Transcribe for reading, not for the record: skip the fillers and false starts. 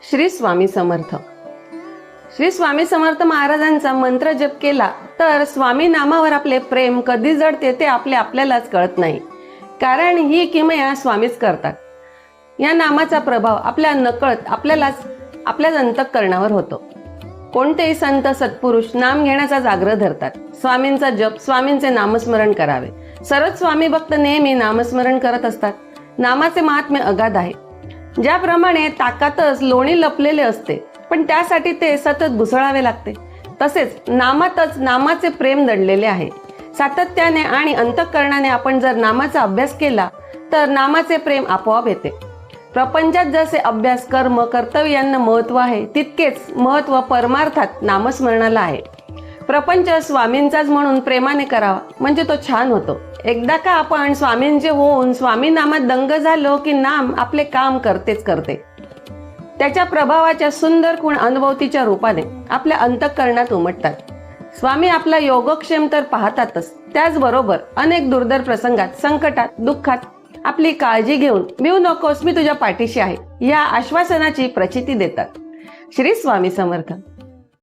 श्री स्वामी समर्थ. श्री स्वामी समर्थ महाराजांचा मंत्र जप केला तर स्वामी नामावर आपले प्रेम कधी जडते ते आपल्यालाच कळत नाही. कारण ही किमया स्वामीच करतात. या नामाचा प्रभाव आपल्या नकळत आपल्याच अंतःकरणावर होतो. कोणतेही संत सत्पुरुष नाम घेण्याचा आग्रह धरतात. स्वामींचा जप, स्वामींचे नामस्मरण करावे. सर्वच स्वामी भक्त नेहमी नामस्मरण करत असतात. नामाचे महात्म्य अगाध आहे. ज्याप्रमाणे ताकातच लोणी लपलेले असते, पण त्यासाठी ते सतत भुसळावे लागते, तसेच नामातच नामाचे प्रेम दडलेले आहे. सातत्याने आणि अंतःकरणाने आपण जर नामाचा अभ्यास केला तर नामाचे प्रेम आपोआप येते. प्रपंचात जसे अभ्यास, कर्म, कर्तव्य यांना महत्व आहे, तितकेच महत्व परमार्थात नामस्मरणाला आहे. प्रपंच स्वामींचाच म्हणून प्रेमाने करावा, म्हणजे तो छान होतो. एकदा का आपण स्वामींचे होऊन स्वामी नामात दंग झालो की नाम आपले काम करतेच करते. त्याच्या प्रभावाच्या सुंदर खूण अनुभवतीच्या रूपाने आपल्या अंतःकरणात उमटतात. स्वामी आपला योगक्षेम तर पाहतातच, त्याचबरोबर अनेक दुर्धर प्रसंगात, संकटात, दुःखात आपली काळजी घेऊन भिवू नकोस, मी तुझ्या पाठीशी आहे, या आश्वासनाची प्रचिती देतात. श्री स्वामी समर्थ.